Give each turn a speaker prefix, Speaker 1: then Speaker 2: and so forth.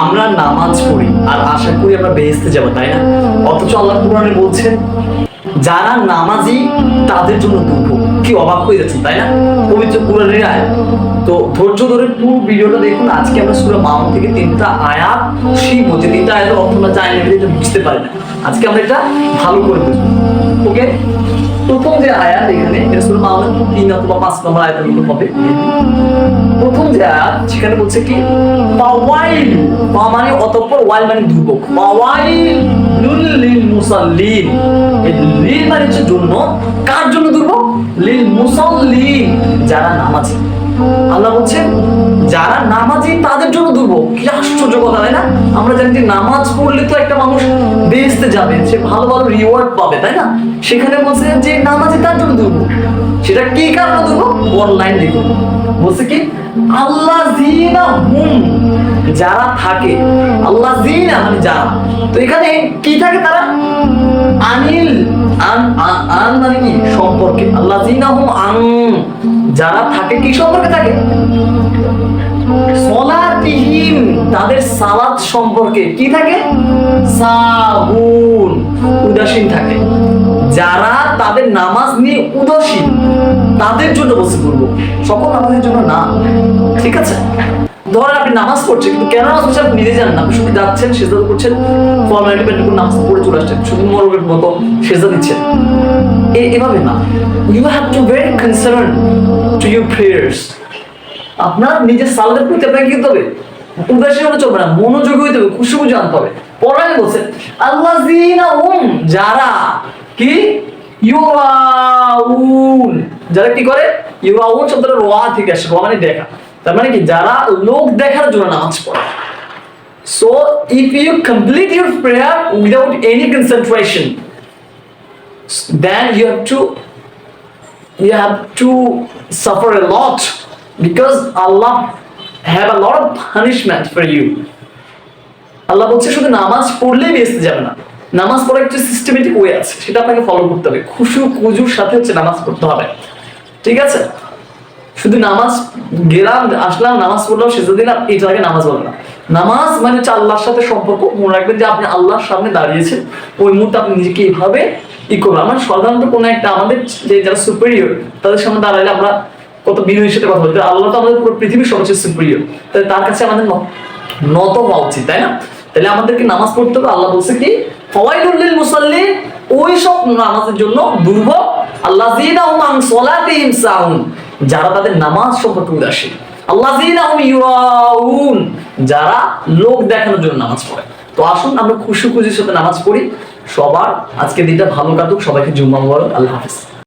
Speaker 1: আমরা নামাজ পড়ি আর আশা করি আমরা বেহেশতে যাব, তাই না? অথচ আল্লাহ কুরআনে বলছেন যারা নামাজি তাদের জন্য দুর্ভোগ। কি অবাক হয়ে যাচ্ছে, তাই না? পবিত্র কুরআনের আয়াত। তো ধৈর্য ধরে পুরো ভিডিওটা দেখুন। আজকে আমরা সূরা মাউন থেকে 3টা আয়াত শিখব, যে 3টা আয়াতের অর্থ আমরা জানি না, এটা বুঝতে পারি না। আজকে আমরা এটা ভালো করে বুঝবো। ওকে, প্রথম যে আয়াত এখানে সূরা মাউনের 3 অথবা 5 নম্বর আয়াতের মতো হবে। প্রথম যে আয়াত সেখানে বলছে কি ফাওয়াইল, ফা মানে অতঃপর, ওয়াইল মানে দুর্ভোগ। ফাওয়াইলুল লিল মুসাল্লিন, এই লিল মানে হচ্ছে জন্য, কার জন্য দুর্ভোগ? লিল মুসাল্লিন, যারা নামাজি। আল্লাহ বলছেন যারা নামাজি তাদের জন্য দুর্ভোগ। কি আশ্চর্য কথা, তাই না? আমরা জানি যে নামাজ পড়লে তো একটা মানুষ বেহেশতে যাবে, সে ভালো ভালো রিওয়ার্ড পাবে, তাই না? সেখানে বলছে যে নামাজি তার জন্য দুর্ভোগ। সেটা কি কারণে দুর্ভোগ? অনলাইন দেখুন বলছে কি আল্লাযীনা হুম, যারা থাকে। আল্লাযীনা মানে যারা। তো এখানে কি থাকে তারা? আনিল, আন মানে কি সম্পর্কে। আল্লাযীনা হুম আন, যারা থাকে কি সম্পর্কে থাকে? সলাতিহিম, তাদের সালাত সম্পর্কে কি থাকে? সাহুন, উদাসীন থাকে। যারা তাদের নামাজ নিয়ে উদাসীন তাদের জন্য বসে পড়বো, সকল নামাজের জন্য না। ঠিক আছে? ধরেন আপনি নামাজ পড়ছেন কিন্তু কেন নামাজ পড়ছেন আপনি নিজে জানেন না, আপনি শুধু যাচ্ছেন, সেজদা করছেন, ফর্মালিটি মেনটেন করে নামাজ পড়ে চলে আসছেন, শুধু মরবের মতো সেজদা দিচ্ছেন। এভাবে না। You have to very concern to your prayers. আপনার নিজের সালাতের প্রতি আপনাকে কি হবে? উদাসীন হলে চলবে না, মনোযোগী হইতে হবে, খুশি খুশি আনতে হবে। পড়াই বলছে আল্লাযীনা হুম, যারা কি ইউরাউন, যারা কি করে? ইউরাউন শব্দটা ওয়া থেকে আসে, ওয়া মানে দেখা। তার মানে কি যারা লোক দেখার জন্য নামাজ পড়ে। So if you complete your prayer without any concentration, then you have to suffer a lot, because Allah have a lot of punishment for you. আল্লাহ বলছে শুধু নামাজ পড়লেই বেহেশতে যাবে না, নামাজ পড়ার একটা সিস্টেমেটিক ওয়ে আছে, সেটা আপনাকে ফলো করতে হবে। খুশু খুজুর সাথে হচ্ছে নামাজ পড়তে হবে। ঠিক আছে? শুধু নামাজ গেলাম, আসলাম, নামাজ পড়লাম, সেজদা দিলাম, এটাকে নামাজ বলে না। নামাজ মানে হচ্ছে আল্লাহর সাথে সম্পর্ক। মনে রাখবেন যে আপনি আল্লাহর সামনে দাঁড়িয়েছেন, ওই মুহূর্তে আপনি নিজেকে এইভাবে করবেন। আমরা সাধারণত কোনো একটা আমাদের যে যারা সুপিরিয়র তাদের সামনে দাঁড়াইলে আমরা কত বিনয়ের সাথে কথা বলতে, আল্লাহ তো আমাদের পুরো পৃথিবীর সবচেয়ে সুপিরিয়র, তাই তার কাছে আমাদের নত হওয়া উচিত, তাই না? তাহলে আমাদেরকে নামাজ পড়তে হবে। আল্লাহ বলছে কি ফাওয়াইলুল লিল মুসাল্লিন, ওই সব নামাজের জন্য দুর্ভোগ। আল্লাযীনা হুম আন সলাতিহিম সাহুন, যারা তাদের নামাজ সম্পর্কে উদাসীন। আল্লাযীনা হুম ইউরাউন, যারা লোক দেখানোর জন্য নামাজ পড়ে। তো আসুন আমরা খুশি খুশির সাথে নামাজ পড়ি। সবার আজকে দিনটা ভালো কাটুক, সবাইকে জুম্মা মুবারক। আল্লাহ হাফেজ।